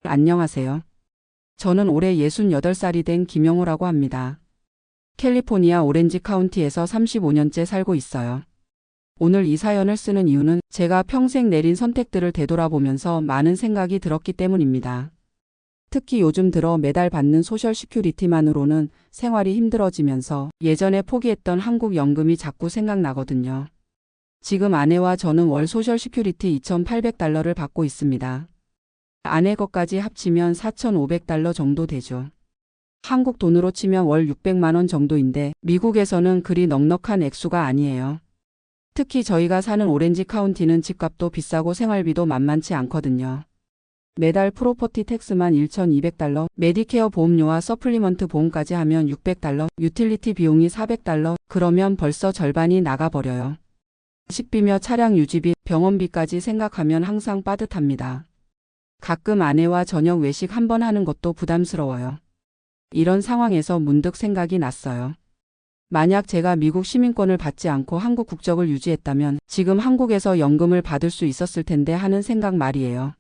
안녕하세요. 저는 올해 68살이 된 김영호라고 합니다. 캘리포니아 오렌지 카운티에서 35년째 살고 있어요. 오늘 이 사연을 쓰는 이유는 제가 평생 내린 선택들을 되돌아보면서 많은 생각이 들었기 때문입니다. 특히 요즘 들어 매달 받는 소셜 시큐리티만으로는 생활이 힘들어지면서 예전에 포기했던 한국 연금이 자꾸 생각나거든요. 지금 아내와 저는 월 소셜 시큐리티 $2,800를 받고 있습니다. 아내 것까지 합치면 $4,500 정도 되죠. 한국 돈으로 치면 월 600만 원 정도인데 미국에서는 그리 넉넉한 액수가 아니에요. 특히 저희가 사는 오렌지 카운티는 집값도 비싸고 생활비도 만만치 않거든요. 매달 프로퍼티 텍스만 $1,200, 메디케어 보험료와 서플리먼트 보험까지 하면 $600, 유틸리티 비용이 $400, 그러면 벌써 절반이 나가버려요. 식비며 차량 유지비, 병원비까지 생각하면 항상 빠듯합니다. 가끔 아내와 저녁 외식 한번 하는 것도 부담스러워요. 이런 상황에서 문득 생각이 났어요. 만약 제가 미국 시민권을 받지 않고 한국 국적을 유지했다면 지금 한국에서 연금을 받을 수 있었을 텐데 하는 생각 말이에요.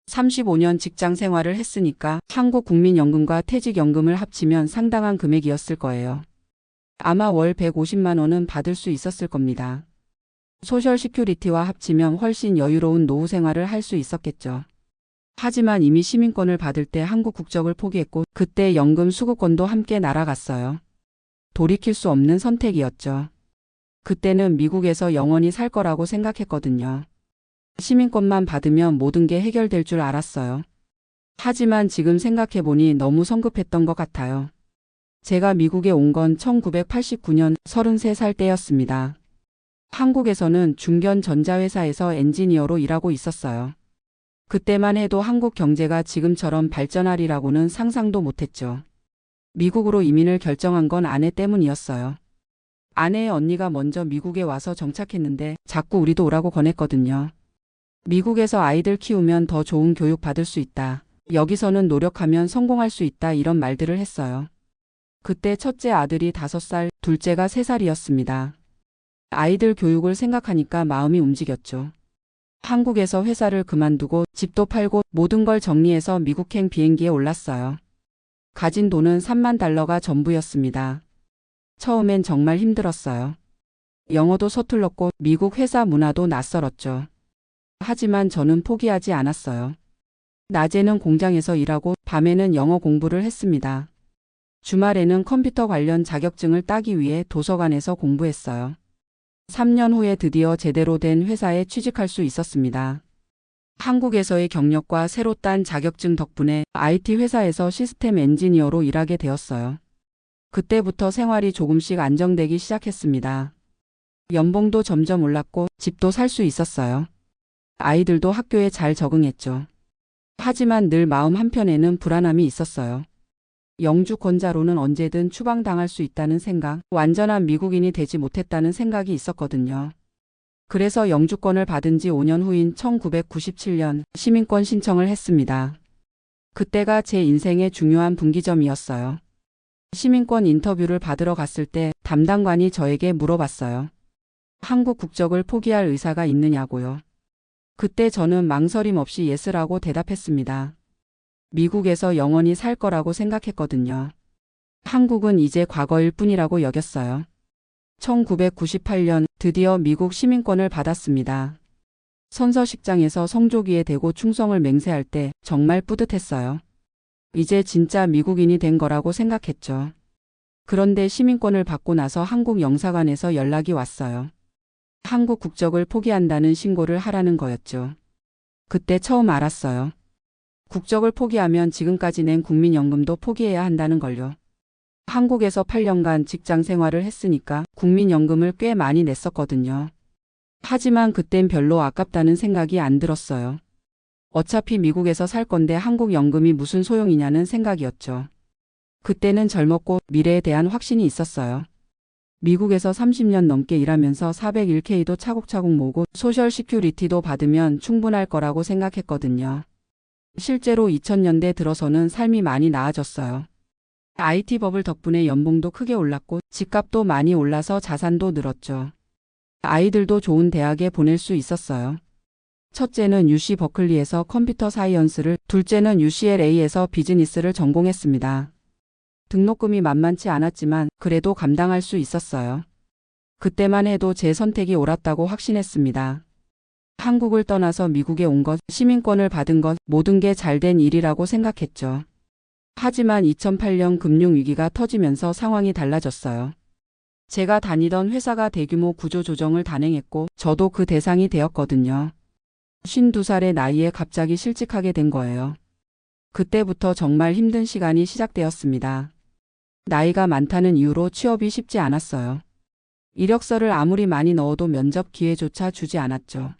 35년 직장 생활을 했으니까 한국 국민연금과 퇴직연금을 합치면 상당한 금액이었을 거예요. 아마 월 150만 원은 받을 수 있었을 겁니다. 소셜 시큐리티와 합치면 훨씬 여유로운 노후 생활을 할 수 있었겠죠. 하지만 이미 시민권을 받을 때 한국 국적을 포기했고 그때 연금 수급권도 함께 날아갔어요. 돌이킬 수 없는 선택이었죠. 그때는 미국에서 영원히 살 거라고 생각했거든요. 시민권만 받으면 모든 게 해결될 줄 알았어요. 하지만 지금 생각해보니 너무 성급했던 것 같아요. 제가 미국에 온 건 1989년 33살 때였습니다. 한국에서는 중견 전자회사에서 엔지니어로 일하고 있었어요. 그때만 해도 한국 경제가 지금처럼 발전하리라고는 상상도 못했죠. 미국으로 이민을 결정한 건 아내 때문이었어요. 아내의 언니가 먼저 미국에 와서 정착했는데 자꾸 우리도 오라고 권했거든요. 미국에서 아이들 키우면 더 좋은 교육 받을 수 있다. 여기서는 노력하면 성공할 수 있다. 이런 말들을 했어요. 그때 첫째 아들이 5살, 둘째가 3살이었습니다. 아이들 교육을 생각하니까 마음이 움직였죠. 한국에서 회사를 그만두고 집도 팔고 모든 걸 정리해서 미국행 비행기에 올랐어요. 가진 돈은 $30,000가 전부였습니다. 처음엔 정말 힘들었어요. 영어도 서툴렀고 미국 회사 문화도 낯설었죠. 하지만 저는 포기하지 않았어요. 낮에는 공장에서 일하고 밤에는 영어 공부를 했습니다. 주말에는 컴퓨터 관련 자격증을 따기 위해 도서관에서 공부했어요. 3년 후에 드디어 제대로 된 회사에 취직할 수 있었습니다. 한국에서의 경력과 새로 딴 자격증 덕분에 IT 회사에서 시스템 엔지니어로 일하게 되었어요. 그때부터 생활이 조금씩 안정되기 시작했습니다. 연봉도 점점 올랐고 집도 살 수 있었어요. 아이들도 학교에 잘 적응했죠. 하지만 늘 마음 한편에는 불안함이 있었어요. 영주권자로는 언제든 추방당할 수 있다는 생각, 완전한 미국인이 되지 못했다는 생각이 있었거든요. 그래서 영주권을 받은 지 5년 후인 1997년 시민권 신청을 했습니다. 그때가 제 인생의 중요한 분기점이었어요. 시민권 인터뷰를 받으러 갔을 때 담당관이 저에게 물어봤어요. 한국 국적을 포기할 의사가 있느냐고요. 그때 저는 망설임 없이 예스라고 대답했습니다. 미국에서 영원히 살 거라고 생각했거든요. 한국은 이제 과거일 뿐이라고 여겼어요. 1998년 드디어 미국 시민권을 받았습니다. 선서식장에서 성조기에 대고 충성을 맹세할 때 정말 뿌듯했어요. 이제 진짜 미국인이 된 거라고 생각했죠. 그런데 시민권을 받고 나서 한국 영사관에서 연락이 왔어요. 한국 국적을 포기한다는 신고를 하라는 거였죠. 그때 처음 알았어요. 국적을 포기하면 지금까지 낸 국민연금도 포기해야 한다는 걸요. 한국에서 8년간 직장 생활을 했으니까 국민연금을 꽤 많이 냈었거든요. 하지만 그땐 별로 아깝다는 생각이 안 들었어요. 어차피 미국에서 살 건데 한국 연금이 무슨 소용이냐는 생각이었죠. 그때는 젊었고 미래에 대한 확신이 있었어요. 미국에서 30년 넘게 일하면서 401k도 차곡차곡 모으고 소셜 시큐리티도 받으면 충분할 거라고 생각했거든요. 실제로 2000년대 들어서는 삶이 많이 나아졌어요. IT 버블 덕분에 연봉도 크게 올랐고 집값도 많이 올라서 자산도 늘었죠. 아이들도 좋은 대학에 보낼 수 있었어요. 첫째는 UC 버클리에서 컴퓨터 사이언스를, 둘째는 UCLA에서 비즈니스를 전공했습니다. 등록금이 만만치 않았지만 그래도 감당할 수 있었어요. 그때만 해도 제 선택이 옳았다고 확신했습니다. 한국을 떠나서 미국에 온 것, 시민권을 받은 것, 모든 게 잘된 일이라고 생각했죠. 하지만 2008년 금융위기가 터지면서 상황이 달라졌어요. 제가 다니던 회사가 대규모 구조조정을 단행했고 저도 그 대상이 되었거든요. 52살의 나이에 갑자기 실직하게 된 거예요. 그때부터 정말 힘든 시간이 시작되었습니다. 나이가 많다는 이유로 취업이 쉽지 않았어요. 이력서를 아무리 많이 넣어도 면접 기회조차 주지 않았죠.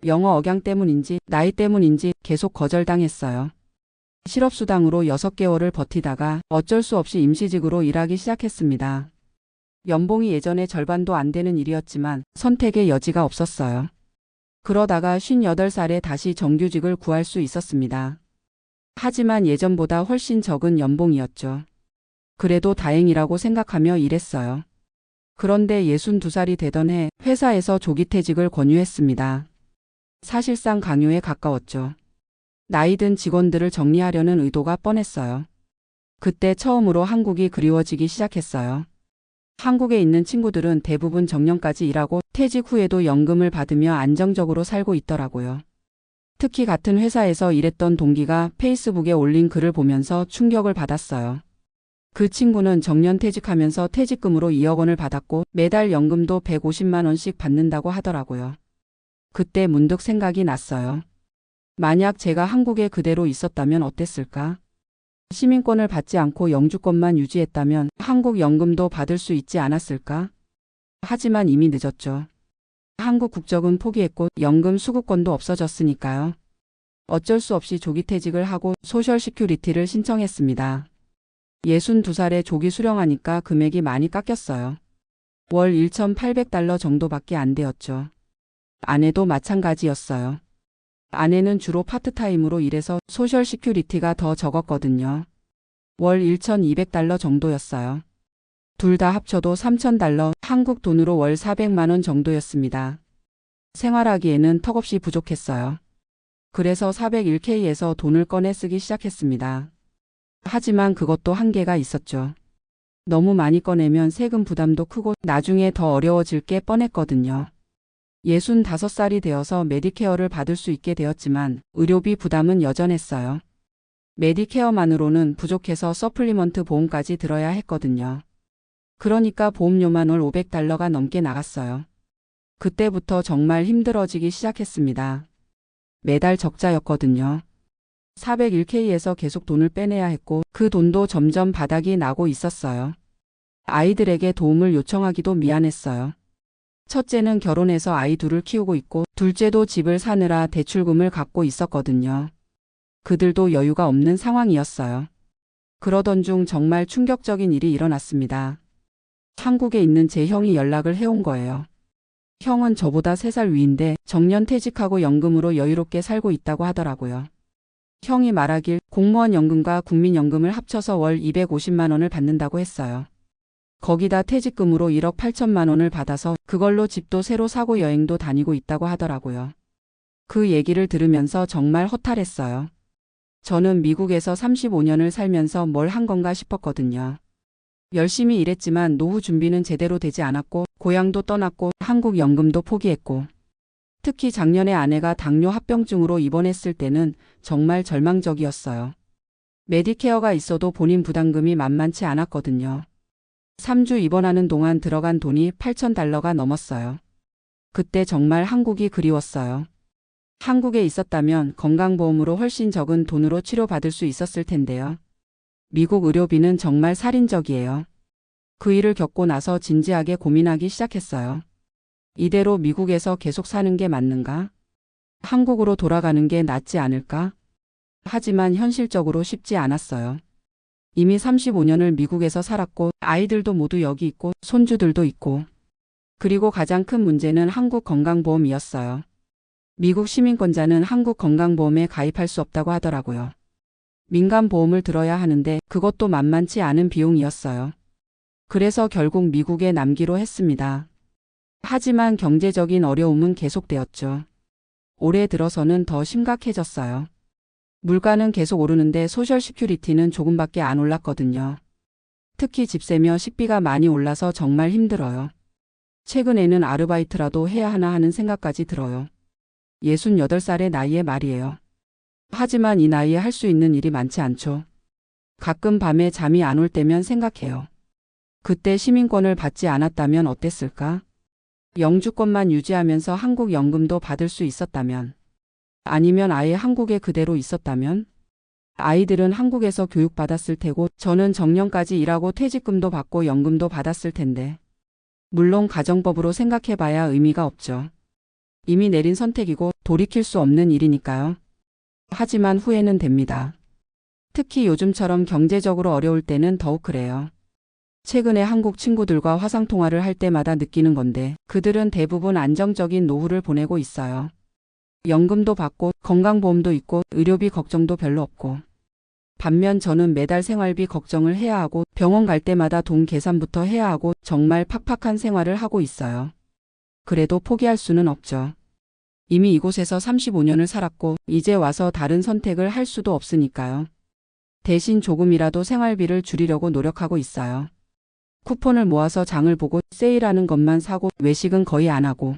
영어 억양 때문인지 나이 때문인지 계속 거절당했어요. 실업수당으로 6개월을 버티다가 어쩔 수 없이 임시직으로 일하기 시작했습니다. 연봉이 예전의 절반도 안 되는 일이었지만 선택의 여지가 없었어요. 그러다가 58살에 다시 정규직을 구할 수 있었습니다. 하지만 예전보다 훨씬 적은 연봉이었죠. 그래도 다행이라고 생각하며 일했어요. 그런데 62살이 되던 해 회사에서 조기퇴직을 권유했습니다. 사실상 강요에 가까웠죠. 나이 든 직원들을 정리하려는 의도가 뻔했어요. 그때 처음으로 한국이 그리워지기 시작했어요. 한국에 있는 친구들은 대부분 정년까지 일하고 퇴직 후에도 연금을 받으며 안정적으로 살고 있더라고요. 특히 같은 회사에서 일했던 동기가 페이스북에 올린 글을 보면서 충격을 받았어요. 그 친구는 정년 퇴직하면서 퇴직금으로 2억 원을 받았고 매달 연금도 150만 원씩 받는다고 하더라고요. 그때 문득 생각이 났어요. 만약 제가 한국에 그대로 있었다면 어땠을까? 시민권을 받지 않고 영주권만 유지했다면 한국 연금도 받을 수 있지 않았을까? 하지만 이미 늦었죠. 한국 국적은 포기했고 연금 수급권도 없어졌으니까요. 어쩔 수 없이 조기퇴직을 하고 소셜시큐리티를 신청했습니다. 62살에 조기 수령하니까 금액이 많이 깎였어요. 월 1,800달러 정도밖에 안 되었죠. 아내도 마찬가지였어요. 아내는 주로 파트타임으로 일해서 소셜시큐리티가 더 적었거든요. 월 1,200달러 정도였어요. 둘 다 합쳐도 3,000달러, 한국 돈으로 월 400만 원 정도였습니다. 생활하기에는 턱없이 부족했어요. 그래서 401k에서 돈을 꺼내 쓰기 시작했습니다. 하지만 그것도 한계가 있었죠. 너무 많이 꺼내면 세금 부담도 크고 나중에 더 어려워질 게 뻔했거든요. 65살이 되어서 메디케어를 받을 수 있게 되었지만 의료비 부담은 여전했어요. 메디케어만으로는 부족해서 서플리먼트 보험까지 들어야 했거든요. 그러니까 보험료만 월 500달러가 넘게 나갔어요. 그때부터 정말 힘들어지기 시작했습니다. 매달 적자였거든요. 401k에서 계속 돈을 빼내야 했고 그 돈도 점점 바닥이 나고 있었어요. 아이들에게 도움을 요청하기도 미안했어요. 첫째는 결혼해서 아이 둘을 키우고 있고 둘째도 집을 사느라 대출금을 갖고 있었거든요. 그들도 여유가 없는 상황이었어요. 그러던 중 정말 충격적인 일이 일어났습니다. 한국에 있는 제 형이 연락을 해온 거예요. 형은 저보다 3살 위인데 정년 퇴직하고 연금으로 여유롭게 살고 있다고 하더라고요. 형이 말하길 공무원 연금과 국민연금을 합쳐서 월 250만 원을 받는다고 했어요. 거기다 퇴직금으로 1억 8천만 원을 받아서 그걸로 집도 새로 사고 여행도 다니고 있다고 하더라고요. 그 얘기를 들으면서 정말 허탈했어요. 저는 미국에서 35년을 살면서 뭘 한 건가 싶었거든요. 열심히 일했지만 노후 준비는 제대로 되지 않았고 고향도 떠났고 한국 연금도 포기했고 특히 작년에 아내가 당뇨 합병증으로 입원했을 때는 정말 절망적이었어요. 메디케어가 있어도 본인 부담금이 만만치 않았거든요. 3주 입원하는 동안 들어간 돈이 8,000달러가 넘었어요. 그때 정말 한국이 그리웠어요. 한국에 있었다면 건강보험으로 훨씬 적은 돈으로 치료받을 수 있었을 텐데요. 미국 의료비는 정말 살인적이에요. 그 일을 겪고 나서 진지하게 고민하기 시작했어요. 이대로 미국에서 계속 사는 게 맞는가? 한국으로 돌아가는 게 낫지 않을까? 하지만 현실적으로 쉽지 않았어요. 이미 35년을 미국에서 살았고 아이들도 모두 여기 있고 손주들도 있고 그리고 가장 큰 문제는 한국 건강보험이었어요. 미국 시민권자는 한국 건강보험에 가입할 수 없다고 하더라고요. 민간보험을 들어야 하는데 그것도 만만치 않은 비용이었어요. 그래서 결국 미국에 남기로 했습니다. 하지만 경제적인 어려움은 계속되었죠. 올해 들어서는 더 심각해졌어요. 물가는 계속 오르는데 소셜 시큐리티는 조금밖에 안 올랐거든요. 특히 집세며 식비가 많이 올라서 정말 힘들어요. 최근에는 아르바이트라도 해야 하나 하는 생각까지 들어요. 68살의 나이에 말이에요. 하지만 이 나이에 할 수 있는 일이 많지 않죠. 가끔 밤에 잠이 안 올 때면 생각해요. 그때 시민권을 받지 않았다면 어땠을까? 영주권만 유지하면서 한국 연금도 받을 수 있었다면, 아니면 아예 한국에 그대로 있었다면, 아이들은 한국에서 교육받았을 테고 저는 정년까지 일하고 퇴직금도 받고 연금도 받았을 텐데, 물론 가정법으로 생각해봐야 의미가 없죠. 이미 내린 선택이고 돌이킬 수 없는 일이니까요. 하지만 후회는 됩니다. 특히 요즘처럼 경제적으로 어려울 때는 더욱 그래요. 최근에 한국 친구들과 화상통화를 할 때마다 느끼는 건데 그들은 대부분 안정적인 노후를 보내고 있어요. 연금도 받고 건강보험도 있고 의료비 걱정도 별로 없고. 반면 저는 매달 생활비 걱정을 해야 하고 병원 갈 때마다 돈 계산부터 해야 하고 정말 팍팍한 생활을 하고 있어요. 그래도 포기할 수는 없죠. 이미 이곳에서 35년을 살았고 이제 와서 다른 선택을 할 수도 없으니까요. 대신 조금이라도 생활비를 줄이려고 노력하고 있어요. 쿠폰을 모아서 장을 보고 세일하는 것만 사고 외식은 거의 안 하고.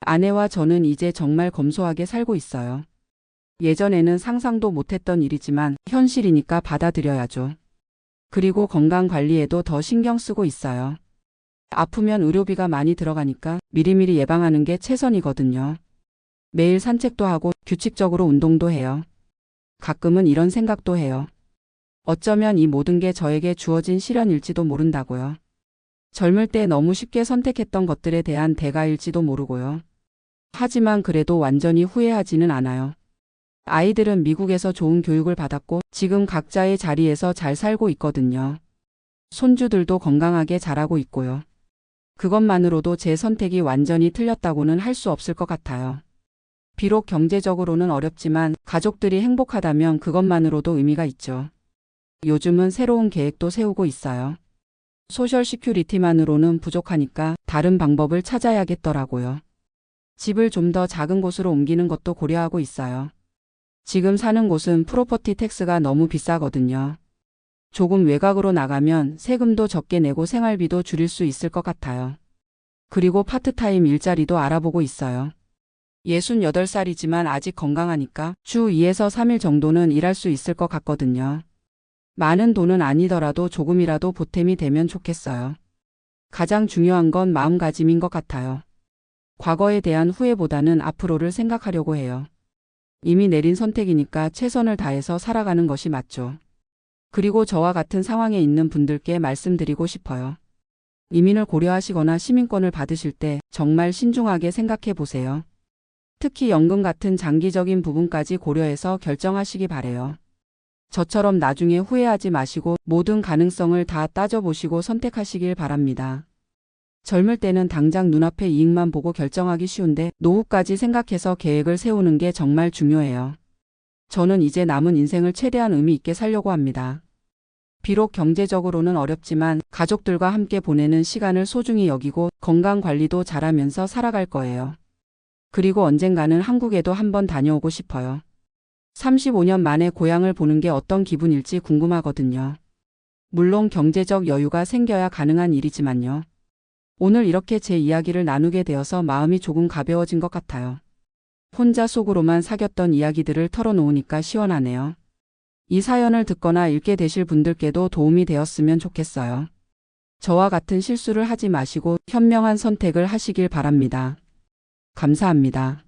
아내와 저는 이제 정말 검소하게 살고 있어요. 예전에는 상상도 못했던 일이지만 현실이니까 받아들여야죠. 그리고 건강 관리에도 더 신경 쓰고 있어요. 아프면 의료비가 많이 들어가니까 미리미리 예방하는 게 최선이거든요. 매일 산책도 하고 규칙적으로 운동도 해요. 가끔은 이런 생각도 해요. 어쩌면 이 모든 게 저에게 주어진 시련일지도 모른다고요. 젊을 때 너무 쉽게 선택했던 것들에 대한 대가일지도 모르고요. 하지만 그래도 완전히 후회하지는 않아요. 아이들은 미국에서 좋은 교육을 받았고 지금 각자의 자리에서 잘 살고 있거든요. 손주들도 건강하게 자라고 있고요. 그것만으로도 제 선택이 완전히 틀렸다고는 할 수 없을 것 같아요. 비록 경제적으로는 어렵지만 가족들이 행복하다면 그것만으로도 의미가 있죠. 요즘은 새로운 계획도 세우고 있어요. 소셜 시큐리티만으로는 부족하니까 다른 방법을 찾아야겠더라고요. 집을 좀 더 작은 곳으로 옮기는 것도 고려하고 있어요. 지금 사는 곳은 프로퍼티 텍스가 너무 비싸거든요. 조금 외곽으로 나가면 세금도 적게 내고 생활비도 줄일 수 있을 것 같아요. 그리고 파트타임 일자리도 알아보고 있어요. 68살이지만 아직 건강하니까 주 2에서 3일 정도는 일할 수 있을 것 같거든요. 많은 돈은 아니더라도 조금이라도 보탬이 되면 좋겠어요. 가장 중요한 건 마음가짐인 것 같아요. 과거에 대한 후회보다는 앞으로를 생각하려고 해요. 이미 내린 선택이니까 최선을 다해서 살아가는 것이 맞죠. 그리고 저와 같은 상황에 있는 분들께 말씀드리고 싶어요. 이민을 고려하시거나 시민권을 받으실 때 정말 신중하게 생각해 보세요. 특히 연금 같은 장기적인 부분까지 고려해서 결정하시기 바래요. 저처럼 나중에 후회하지 마시고 모든 가능성을 다 따져보시고 선택하시길 바랍니다. 젊을 때는 당장 눈앞의 이익만 보고 결정하기 쉬운데 노후까지 생각해서 계획을 세우는 게 정말 중요해요. 저는 이제 남은 인생을 최대한 의미 있게 살려고 합니다. 비록 경제적으로는 어렵지만 가족들과 함께 보내는 시간을 소중히 여기고 건강 관리도 잘하면서 살아갈 거예요. 그리고 언젠가는 한국에도 한번 다녀오고 싶어요. 35년 만에 고향을 보는 게 어떤 기분일지 궁금하거든요. 물론 경제적 여유가 생겨야 가능한 일이지만요. 오늘 이렇게 제 이야기를 나누게 되어서 마음이 조금 가벼워진 것 같아요. 혼자 속으로만 사겼던 이야기들을 털어놓으니까 시원하네요. 이 사연을 듣거나 읽게 되실 분들께도 도움이 되었으면 좋겠어요. 저와 같은 실수를 하지 마시고 현명한 선택을 하시길 바랍니다. 감사합니다.